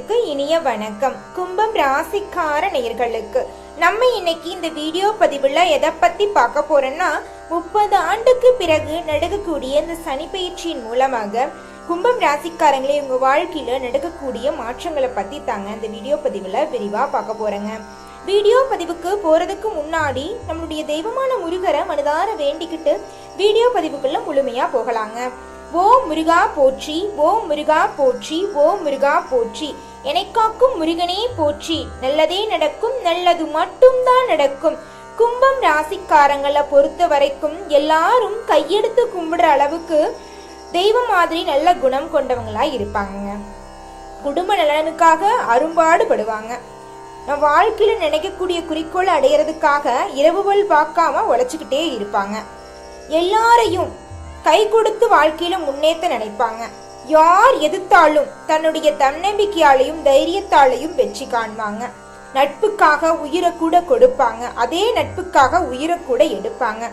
நேயர்களுக்கு இனிய வணக்கம். கும்பம் ராசிக்கார நேயர்களுக்கு நம்ம இன்னைக்கு இந்த வீடியோ பதிவுல எதை பத்தி பார்க்க போறோம்னா, 30 ஆண்டுக்கு பிறகு நடக்கக்கூடிய இந்த சனி பயிற்சியின் மூலமாக கும்பம் ராசிக்காரங்களே உங்க வாழ்க்கையில நடக்கக்கூடிய மாற்றங்களை பத்தி தாங்க இந்த வீடியோ பதிவுல விரிவா பார்க்க போறேங்க. வீடியோ பதிவுக்கு போறதுக்கு முன்னாடி நம்மளுடைய தெய்வமான முருகரை மனதார வேண்டிக்கிட்டு வீடியோ பதிவுக்குள்ள முழுமையா போகலாங்க. ஓம் முருகா போற்றி, ஓம் முருகா போற்றி, ஓம் முருகா போற்றி, என்னை காக்கும் முருகனே போற்றி, நல்லதே நடக்கும், நல்லது மட்டும்தான் நடக்கும். கும்பம் ராசிக்காரங்களை பொறுத்த வரைக்கும் எல்லாரும் கையெடுத்து கும்பிடுற அளவுக்கு தெய்வம் மாதிரி நல்ல குணம் கொண்டவங்களா இருப்பாங்க. குடும்ப நலனுக்காக அரும்பாடுபடுவாங்க. நம்ம வாழ்க்கையில நினைக்கக்கூடிய குறிக்கோள் அடையிறதுக்காக இரவுகள் பார்க்காம உழைச்சுக்கிட்டே இருப்பாங்க. எல்லாரையும் கை கொடுத்து வாழ்க்கையில முன்னேற்ற நினைப்பாங்க. யார் எதிர்த்தாலும் தன்னுடைய தன்னம்பிக்கையாலையும் தைரியத்தாலையும் வெற்றி காண்பாங்க. நட்புக்காக உயிரை கூட கொடுப்பாங்க. அதே நட்புக்காக உயிரை கூட எடுப்பாங்க.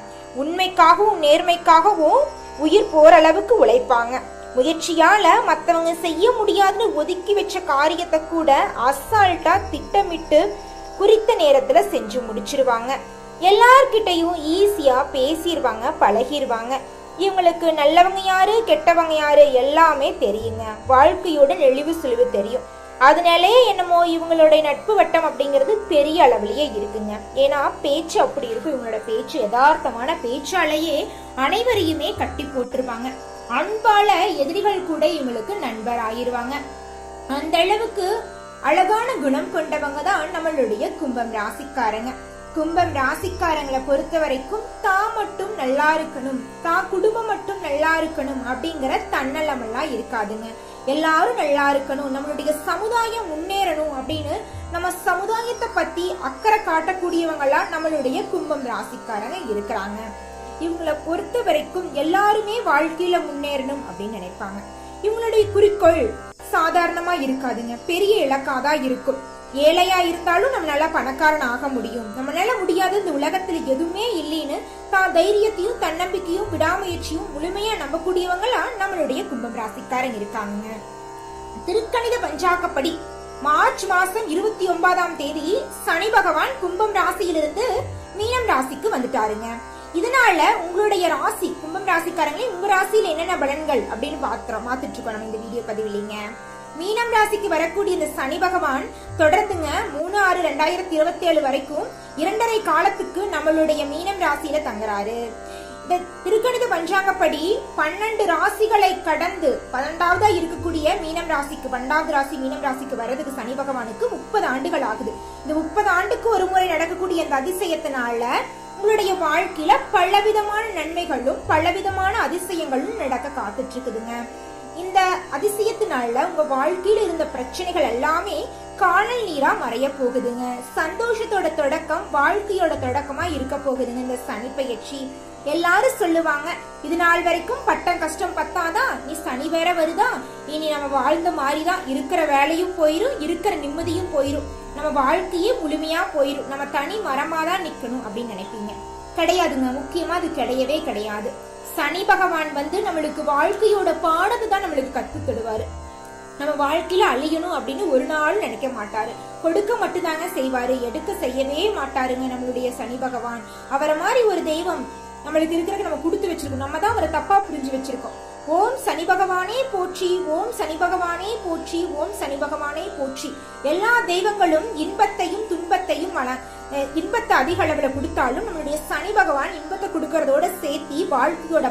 உண்மைக்காகவும் நேர்மைக்காகவும் உயிர் போற அளவுக்கு உழைப்பாங்க. முயற்சியால மற்றவங்க செய்ய முடியாதுன்னு ஒதுக்கி வச்ச காரியத்தை கூட அசால்ட்டா திட்டமிட்டு குறித்த நேரத்துல செஞ்சு முடிச்சிருவாங்க. எல்லார்கிட்டையும் ஈஸியா பேசிடுவாங்க, பழகிடுவாங்க. இவங்களுக்கு நல்லவங்க யாரு கெட்டவங்க யாரு எல்லாமே தெரியுங்க. வாழ்க்கையோட நெளிவு சுழிவு தெரியும். அதனாலே என்னமோ இவங்களுடைய நட்பு வட்டம் அப்படிங்கிறது பெரிய அளவுலயே இருக்குங்க. ஏன்னா பேச்சு அப்படி இருக்கும். இவங்களோட பேச்சு யதார்த்தமான பேச்சாலேயே அனைவரையுமே கட்டி போட்டுருவாங்க. அன்பால எதிரிகள் கூட இவங்களுக்கு நண்பர் ஆயிருவாங்க. அந்த அளவுக்கு அழகான குணம் கொண்டவங்க தான் நம்மளுடைய கும்பம் ராசிக்காரங்க. கும்பம் ராசிக்காரங்களை பொறுத்த வரைக்கும் தான் மட்டும் நல்லா இருக்கணும், தான் குடும்பம் மட்டும் நல்லா இருக்கணும் அப்படிங்கிற தன்னலம் எல்லாம் இருக்காதுங்க. எல்லாரும் நல்லா இருக்கணும், நம்மளுடைய சமுதாயம் முன்னேறணும் அப்படின்னு நம்ம சமுதாயத்தை பத்தி அக்கறை காட்டக்கூடியவங்களாம் நம்மளுடைய கும்பம் ராசிக்காரங்க இருக்கிறாங்க. இவங்களை பொறுத்த வரைக்கும் எல்லாருமே வாழ்க்கையில முன்னேறணும் அப்படின்னு நினைப்பாங்க. இவங்களுடைய குறிக்கோள் சாதாரணமா இருக்காதுங்க, பெரிய இலக்காதான் இருக்கும். ஏழையா இருந்தாலும் நம்மளால பணக்காரன் ஆக முடியும், நம்மளால முடியாத இந்த உலகத்துல எதுவுமே இல்லைன்னு தான் தைரியத்தையும் தன்னம்பிக்கையும் விடாமுயற்சியும் முழுமையா நம்பக்கூடியவங்களா நம்மளுடைய கும்பம் ராசிக்காரங்க இருக்காங்க. திருக்கணித பஞ்சாங்கப்படி மார்ச் மாசம் 29ஆம் தேதி சனி பகவான் கும்பம் ராசியிலிருந்து மீனம் ராசிக்கு வந்துட்டாருங்க. இதனால உங்களுடைய ராசி கும்பம் ராசிக்காரங்களே உங்க ராசியில என்னென்ன பலன்கள் அப்படின்னு பார்த்துட்டு இருக்கோம் நம்ம இந்த வீடியோ பதிவில்லைங்க. மீனம் ராசிக்கு வரக்கூடிய இந்த சனி பகவான் தொடர்ந்துங்க 3/6/2027 வரைக்கும் 2.5 காலத்துக்கு நம்மளுடைய மீனம் ராசியில தங்குறாரு. இந்த திருக்கணித பஞ்சாங்கப்படி 12 ராசிகளை கடந்து 12ஆவதா இருக்கக்கூடிய மீனம் ராசிக்கு 12வது ராசி மீனம் ராசிக்கு வர்றதுக்கு சனி பகவானுக்கு 30 ஆண்டுகள் ஆகுது. இந்த 30 ஆண்டுக்கு ஒரு முறை நடக்கக்கூடிய இந்த அதிசயத்தினால உங்களுடைய வாழ்க்கையில பலவிதமான நன்மைகளும் பலவிதமான அதிசயங்களும் நடக்க காத்துட்டு இருக்குதுங்க. இந்த அதிசயத்தினால உங்க வாழ்க்கையில இருந்த பிரச்சனைகள் எல்லாமே காணல் நீரா மறைய போகுதுங்க. சந்தோஷத்தோட தொடக்கம் வாழ்க்கையோட தொடக்கமா இருக்க போகுதுங்க இந்த சனி பயிற்சி. எல்லாரும் சொல்லுவாங்க, இது நாள் வரைக்கும் பட்டம் கஷ்டம் பத்தாதான், நீ சனி வேற வருதா, இனி நம்ம வாழ்ந்த மாதிரிதான், இருக்கிற வேலையும் போயிரும், இருக்கிற நிம்மதியும் போயிரும், நம்ம வாழ்க்கையே முழுமையா போயிரும், நம்ம தனி மரமாதான் நிக்கணும் அப்படின்னு நினைப்பீங்க. கிடையாதுங்க. முக்கியமா அது கிடையவே கிடையாது. சனி பகவான் நம்மளுக்கு வாழ்க்கையோட பாடத்தை தான் நம்மளுக்கு கத்து தருவாரு. நம்ம வாழ்க்கையில அழியணும் அப்படின்னு ஒரு நாள் நினைக்க மாட்டாரு. கொடுக்க மட்டும்தாங்க செய்வாரு, எடுக்க செய்யவே மாட்டாருங்க நம்மளுடைய சனி பகவான். அவரை மாதிரி ஒரு தெய்வம் நம்மளுக்கு இருக்கிறதுக்கு நம்ம கொடுத்து வச்சிருக்கோம். நம்ம தான் அவரை தப்பா புரிஞ்சு வச்சிருக்கோம். ஓம் சனி பகவானே போற்றி, ஓம் சனி பகவானே போற்றி, ஓம் சனி பகவானே போற்றி. எல்லா தெய்வங்களும் இன்பத்தையும் துன்பத்தையும் இன்பத்தை அதிக அளவுல கொடுத்தாலும் நம்மளுடைய சனி பகவான் இன்பத்தை கொடுக்கறதோட சேர்த்தி வாழ்க்கையோட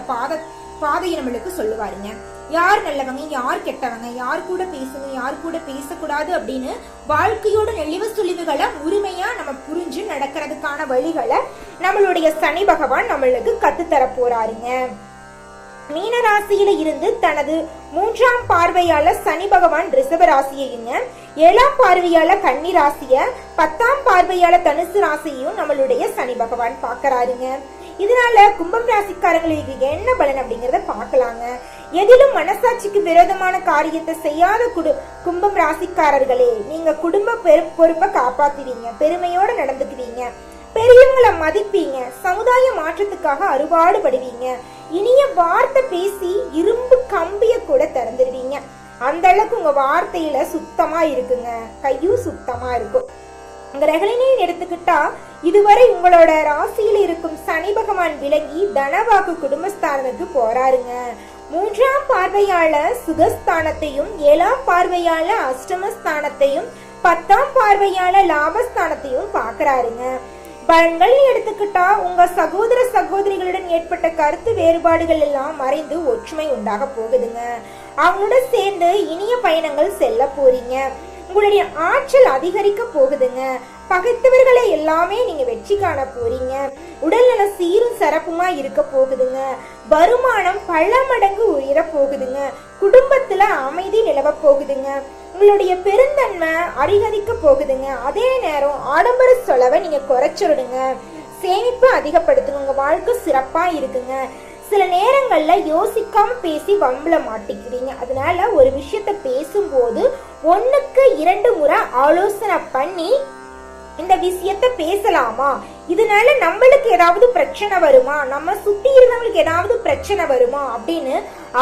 பாதையை நம்மளுக்கு சொல்லுவாருங்க. யார் நல்லவங்க யார் கெட்டவங்க, யார் கூட பேசுங்க யார் கூட பேசக்கூடாது அப்படின்னு வாழ்க்கையோட நெளிவு சுழிவுகளை உரிமையா நம்ம புரிஞ்சு நடக்கிறதுக்கான வழிகளை நம்மளுடைய சனி பகவான் நம்மளுக்கு கத்துத்தர போறாருங்க. மீன ராசியில இருந்து தனது 3ஆம் பார்வையால சனி பகவான் ரிஷப ராசியையுங்க, 7ஆம் பார்வையால கன்னி ராசிய, 10ஆம் பார்வையால தனுசு ராசியையும் நம்மளுடைய சனி பகவான் பாக்குறாருங்க. இதனால கும்பம் ராசிக்காரங்களுக்கு என்ன பலன் அப்படிங்கறத பாக்கலாங்க. எதிலும் மனசாட்சிக்கு விரோதமான காரியத்தை செய்யாத கும்பம் ராசிக்காரர்களே, நீங்க குடும்ப பொறுப்பை காப்பாத்துவீங்க, பெருமையோட நடந்துக்குவீங்க, பெரியவங்களை மதிப்பீங்க, சமுதாய மாற்றத்துக்காக அறுபாடுபடுவீங்க, இனிய வார்த்தை பேசி இரும்பு கம்பிய கூட திறந்துடுவீங்க. அந்த அளவுக்கு உங்க வார்த்தையில சுத்தமா இருக்குங்க, கையும் சுத்தமா இருக்கும். கிரகணின்னு எடுத்துக்கிட்டா இதுவரை உங்களோட ராசியில இருக்கும் சனி பகவான் விலகி தனவாக்கு குடும்பஸ்தானத்துக்கு போறாருங்க. 3ஆம் பார்வையால சுகஸ்தானத்தையும் 7ஆம் பார்வையால அஷ்டமஸ்தானத்தையும் 10ஆம் பார்வையால லாபஸ்தானத்தையும் பாக்குறாருங்க. பலன்கள் எடுத்துக்கிட்டா உங்க சகோதர சகோதரிகளுடன் ஏற்பட்ட கருத்து வேறுபாடுகள் எல்லாம் மறைந்து ஒற்றுமை உண்டாக போகுதுங்க. அவங்களோட சேர்ந்து இனிய பயணங்கள் செல்ல போறீங்க. உங்களுடைய ஆற்றல் அதிகரிக்க போகுதுங்க. பகைத்தவர்களை எல்லாமே நீங்க வெற்றி காண போறீங்க. உடல்நல சீரும் சிறப்புமா இருக்க போகுதுங்க. வருமானம் பல மடங்கு உயர போகுதுங்க. குடும்பத்துல அமைதி நிலவ போகுதுங்க. உங்களுடைய பெருந்தன்மை அதிகரிக்க போகுதுங்க. அதே நேரம் ஆடம்பர செலவை நீங்க குறைச்சிடுங்க. சேமிப்பு அதிகப்படுத்துங்க. உங்க வாழ்க்கை சிறப்பா இருக்குங்க. சில நேரங்கள்ல யோசிக்காம பேசி வம்பல மாட்டிக்கிறீங்க. அதனால ஒரு விஷயத்த பேசும்போது 1க்கு 2 முறை ஆலோசனை பண்ணி இந்த விஷயத்த பேசலாமா, இதனால நம்மளுக்கு ஏதாவது பிரச்சனை வருமா, நம்ம சுத்தி இருந்தவங்களுக்கு ஏதாவது பிரச்சனை வருமா அப்படின்னு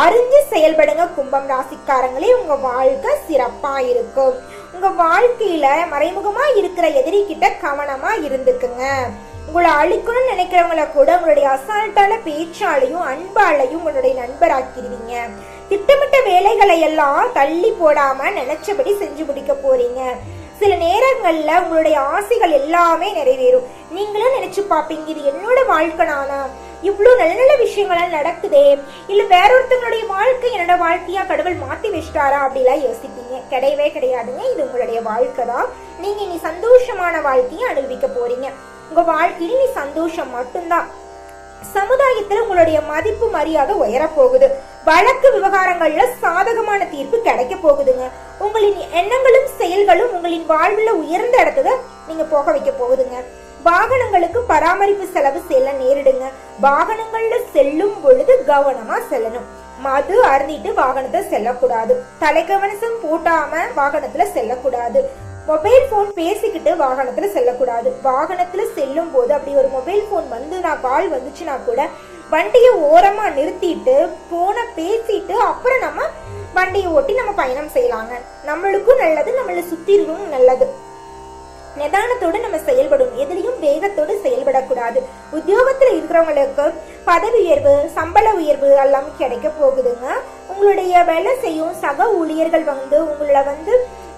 அறிஞ்சு செயல்படுங்க. கும்பம் ராசிக்காரங்களே, உங்க வாழ்க்கை சிறப்பா இருக்கும். உங்க வாழ்க்கையில மறைமுகமா இருக்கிற எதிரி கிட்ட கவனமா இருந்துக்குங்க. உங்களை அழிக்கணும்னு நினைக்கிறவங்கள கூட உங்களுடைய அசால்ட்டான பேச்சாலையும் அன்பாலையும் உங்களுடைய நண்பராக்கிடுவீங்க. திட்டமிட்ட வேலைகளை எல்லாம் தள்ளி போடாம நினைச்சபடி செஞ்சு முடிக்க போறீங்க. சில நேரங்கள்ல உங்களுடைய ஆசைகள் எல்லாமே நிறைவேறும். நீங்களும் நினைச்சு பாப்பீங்க, இது என்னோட வாழ்க்கை நானா, இவ்வளவு நல்ல நல்ல விஷயங்கள்லாம் நடக்குதே, இல்ல வேற ஒருத்தவங்களுடைய வாழ்க்கை என்னோட வாழ்க்கையா கடவுள் மாத்தி வச்சிட்டாரா அப்படிலாம் யோசிப்பீங்க. கிடையவே கிடையாதுங்க, இது உங்களுடைய வாழ்க்கை தான். நீங்க இனி சந்தோஷமான வாழ்க்கையை அனுபவிக்க போறீங்க. உங்க வாழ்க்கையில நீ சந்தோஷம் மட்டும்தான். சமுதாயத்துல உங்களுடைய மதிப்பு மரியாதை உயர போகுது. வழக்கு விவகாரங்கள்ல சாதகமான தீர்ப்பு கிடைக்க போகுதுங்க. உங்களின் எண்ணங்களும் செயல்களும் உங்களின் வாழ்வுல உயர்ந்த இடத்துல நீங்க போக வைக்க போகுதுங்க. வாகனங்களுக்கு பராமரிப்பு செலவு செல்ல நேரிடுங்க. வாகனங்கள்ல செல்லும் பொழுது கவனமா செல்லணும். மது அருந்திட்டு வாகனத்தை செல்லக்கூடாது. தலைக்கவசம் போட்டாம வாகனத்துல செல்லக்கூடாது. மொபைல் போன் பேசிக்கிட்டு வாகனத்துல செல்லக்கூடாது. வாகனத்துல செல்லும் போது அப்படி ஒரு மொபைல் போன் கால் வந்துச்சுன்னா கூட வண்டியை ஓரமா நிறுத்திட்டு போனை பேசிட்டு அப்புறம் நம்ம வண்டியை ஓட்டி நம்ம பயணம் செய்யலாங்க. நம்மளுக்கும் நல்லது, நம்மள சுத்தி இருக்கவும் நல்லது. நிதானத்தோடு நம்ம செயல்படும், எதிலையும் வேகத்தோடு செயல்படக்கூடாது. உத்தியோகத்துல இருக்கிறவங்களுக்கு பதவி உயர்வு, சம்பள உயர்வு எல்லாம் கிடைக்க போகுதுங்க. உங்களுடைய வேலை செய்யும் சக ஊழியர்கள்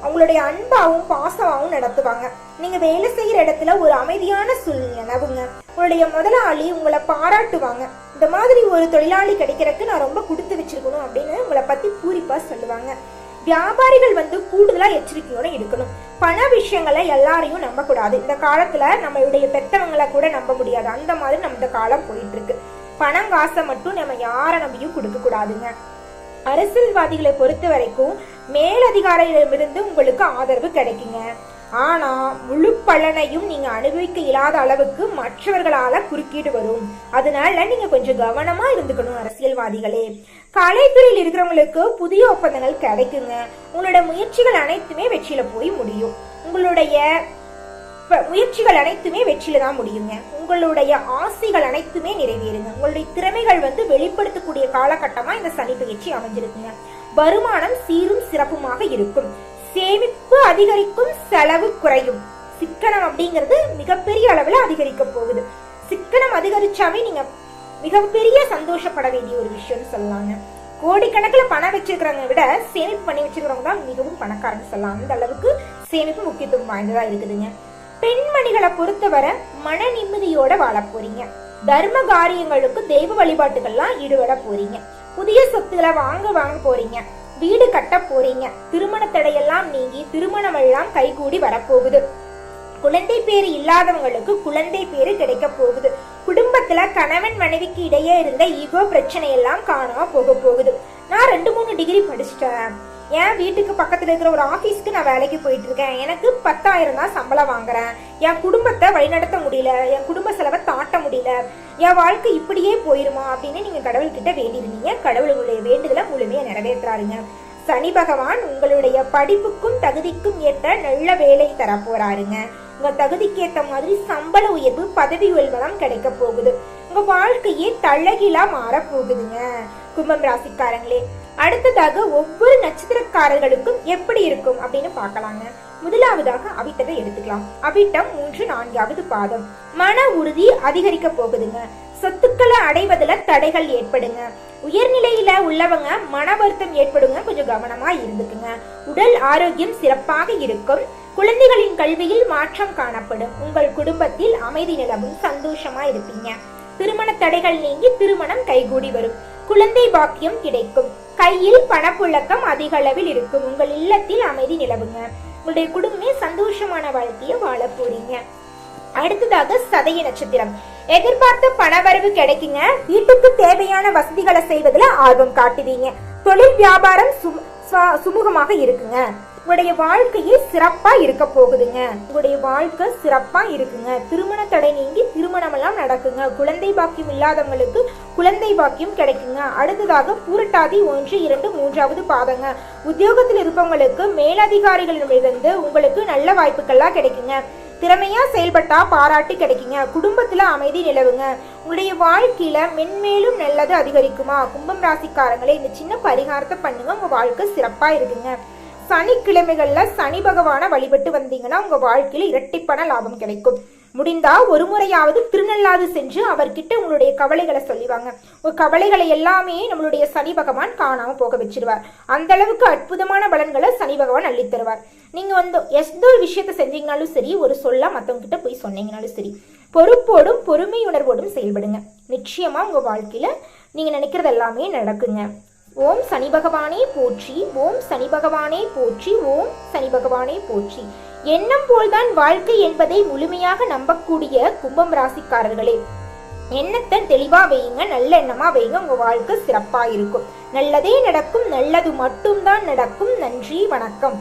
உங்களுடைய அன்பாவும் பாசமாவும் நடத்துவாங்க. நீங்க வேலை செய்யற இடத்துல ஒரு அமைதியான சூழ்நிலை நிலவுங்க. உங்களுடைய முதலாளி உங்களை பாராட்டுவாங்க. இந்த மாதிரி ஒரு தொழிலாளி கிடைக்கிறதுக்கு நான் ரொம்ப கொடுத்து வச்சிருக்கணும் அப்படின்னு உங்களை பத்தி பூரிப்பா சொல்லுவாங்க. வியாபாரிகள் கூடுதலா எச்சரிக்கையோட இருக்கணும். பண விஷயங்களை எல்லாரையும் நம்ப கூடாது. இந்த காலத்துல நம்மளுடைய பெத்தவங்களை கூட நம்ப முடியாது. அந்த மாதிரி நம்ம இந்த காலம் போயிட்டு இருக்கு. பணம் காசை மட்டும் நம்ம யாரை நம்பியும் கொடுக்க கூடாதுங்க. அரசியல்வாதிகளை பொறுத்த வரைக்கும் மேலதிகாரியிடமிருந்து உங்களுக்கு ஆதரவு கிடைக்குங்க. ஆனா முழு பலனையும் நீங்க அனுபவிக்க இயலாத அளவுக்கு மற்றவர்களால குறுக்கீடு வரும். அதனால நீங்க கொஞ்சம் கவனமா இருந்துக்கணும் அரசியல்வாதிகளே. கலைத்துறையில் இருக்கிறவங்களுக்கு புதிய ஒப்பந்தங்கள் கிடைக்குங்க. உங்களோட முயற்சிகள் அனைத்துமே வெற்றியில போய் முடியும். உங்களுடைய முயற்சிகள் அனைத்துமே வெற்றியில தான் முடியுங்க. உங்களுடைய ஆசைகள் அனைத்துமே நிறைவேறுங்க. உங்களுடைய திறமைகள் வெளிப்படுத்தக்கூடிய காலகட்டமா இந்த சனி பயிற்சி அமைஞ்சிருக்குங்க. வருமானம் சீரும் சிறப்புமாக இருக்கும். சேமிப்பு அதிகரிக்கும், செலவு குறையும். சிக்கனம் அப்படிங்கிறது மிகப்பெரிய அளவுல அதிகரிக்க போகுது. சிக்கனம் அதிகரிச்சாவே நீங்க மிகப்பெரிய சந்தோஷப்பட வேண்டிய ஒரு விஷயம்னு சொல்லலாங்க. கோடிக்கணக்கில் பணம் வச்சிருக்கிறவங்க விட சேமிப்பு பண்ணி வச்சிருக்கிறவங்க தான் மிகவும் பணக்காரன்னு சொல்லலாம். அந்த அளவுக்கு சேமிப்பு முக்கியத்துவம் வாய்ந்ததா இருக்குதுங்க. பெண்மணிகளை பொறுத்தவரை மன நிம்மதியோட வாழ போறீங்க. தர்ம காரியங்களுக்கு தெய்வ வழிபாட்டுகள்லாம் ஈடுபட போறீங்க. புதிய சொத்துக்களை வாங்க போறீங்க. வீடு கட்ட போறீங்க. திருமண தடையெல்லாம் நீங்கி திருமணம் எல்லாம் கைகூடி வரப்போகுது. குழந்தை பேரு இல்லாதவங்களுக்கு குழந்தை பேரு கிடைக்க போகுது. குடும்பத்துல கணவன் மனைவிக்கு இடையே இருந்த ஈகோ பிரச்சனை எல்லாம் காணாம போகுது. நான் 2-3 டிகிரி படிச்சுட்டேன். என் வீட்டுக்கு பக்கத்துல இருக்கிற ஒரு ஆபீஸ்க்கு நான் வேலைக்கு போயிட்டு இருக்கேன். எனக்கு 10,000 தான் சம்பளம் வாங்குறேன். என் குடும்பத்தை வழிநடத்த முடியல, என் குடும்ப செலவை தாட்ட முடியல, என் வாழ்க்கை இப்படியே போயிருமா அப்படின்னு நீங்க கடவுள்கிட்ட வேண்டியிருந்தீங்க. கடவுள் உங்களுடைய வேண்டுதலை முழுமையா நிறைவேற்றாருங்க. சனி பகவான் உங்களுடைய படிப்புக்கும் தகுதிக்கும் ஏற்ற நல்ல வேலை தர போறாருங்க. உங்க தகுதிக்கு ஏற்ற மாதிரி சம்பள உயர்வு, பதவி உயர்வெல்லாம் கிடைக்க போகுது. உங்க வாழ்க்கையே தள்ளகிலா மாற போகுதுங்க. கும்பம் ராசிக்காரங்களே, அடுத்ததாக ஒவ்வொரு நட்சத்திரக்காரர்களுக்கும் எப்படி இருக்கும் அப்படின்னு பார்க்கலாங்க. முதலாவதாக அவிட்டத்தை எடுத்துக்கலாம். அவிட்டம் 3, 4வது பாதம். மன உறுதி அதிகரிக்க போகுதுங்க. சொத்துக்களை அடைவதில் தடைகள் ஏற்படுங்க. உயர்நிலையில உள்ளவங்க மன வருத்தம் ஏற்படுங்க, கொஞ்சம் கவனமா இருந்துக்குங்க. உடல் ஆரோக்கியம் சிறப்பாக இருக்கும். குழந்தைகளின் கல்வியில் மாற்றம் காணப்படும். உங்கள் குடும்பத்தில் அமைதி நிலவும், சந்தோஷமா இருப்பீங்க. திருமண தடைகள் நீங்கி திருமணம் கைகூடி வரும். குழந்தை பாக்கியம் கிடைக்கும். கையில் பணப்புழக்கம் அதிக அளவில் இருக்கும். உங்கள் இல்லத்தில் அமைதி நிலவுங்க. உங்களுடைய குடும்பமே சந்தோஷமான வாழ்க்கையை வாழ போறீங்க. அடுத்ததாக சதய நட்சத்திரம். எதிர்பார்த்த பணவரவு கிடைக்குங்க. வீட்டுக்கு தேவையான வசதிகளை செய்வதில் ஆர்வம் காட்டுவீங்க. தொழில் வியாபாரம் சுமூகமாக இருக்குங்க. உங்களுடைய வாழ்க்கையே சிறப்பா இருக்க போகுதுங்க. உங்களுடைய வாழ்க்கை சிறப்பா இருக்குங்க. திருமண தடை நீங்கி திருமணம் எல்லாம் நடக்குங்க. குழந்தை பாக்கியம் இல்லாதவங்களுக்கு குழந்தை பாக்கியம் கிடைக்குங்க. அடுத்ததாக பூரட்டாதி 1, 2, 3வது பாதங்க. உத்தியோகத்தில் இருப்பவங்களுக்கு மேலதிகாரிகளிடமிருந்து உங்களுக்கு நல்ல வாய்ப்புகள்லாம் கிடைக்குங்க. திறமையா செயல்பட்டா பாராட்டு கிடைக்குங்க. குடும்பத்துல அமைதி நிலவுங்க. உங்களுடைய வாழ்க்கையில மென்மேலும் நல்லது அதிகரிக்குமா? கும்பம் ராசிக்காரங்களே, இந்த சின்ன பரிகாரத்தை பண்ணுங்க, உங்க வாழ்க்கை சிறப்பா இருக்குங்க. சனிக்கிழமைகள்ல சனி பகவான வழிபட்டு வந்தீங்கன்னா உங்க வாழ்க்கையில இரட்டிப்பான லாபம் கிடைக்கும். முடிந்தா ஒரு முறையாவது திருநள்ளாது சென்று அவர்கிட்ட உங்களுடைய கவலைகளை சொல்லிவாங்க. உங்க கவலைகளை எல்லாமே நம்மளுடைய சனி பகவான் காணாம போக வச்சிருவார். அந்த அளவுக்கு அற்புதமான பலன்களை சனி பகவான் அள்ளி தருவார். நீங்க எந்த ஒரு விஷயத்த செஞ்சீங்கனாலும் சரி, ஒரு சொல்ல மத்தவங்க கிட்ட போய் சொன்னீங்கனாலும் சரி, பொறுப்போடும் பொறுமையுணர்வோடும் செயல்படுங்க. நிச்சயமா உங்க வாழ்க்கையில நீங்க நினைக்கிறது எல்லாமே நடக்குங்க. ஓம் சனி பகவானே போற்றி, ஓம் சனி பகவானே போற்றி, ஓம் சனி பகவானே போற்றி. எண்ணம் போல்தான் வாழ்க்கை என்பதை முழுமையாக நம்பக்கூடிய கும்பம் ராசிக்காரர்களே, எண்ணத்தை தெளிவா வையுங்க, நல்ல எண்ணமா வையுங்க. உங்க வாழ்க்கை சிறப்பா இருக்கும். நல்லதே நடக்கும். நல்லது மட்டும்தான் நடக்கும். நன்றி, வணக்கம்.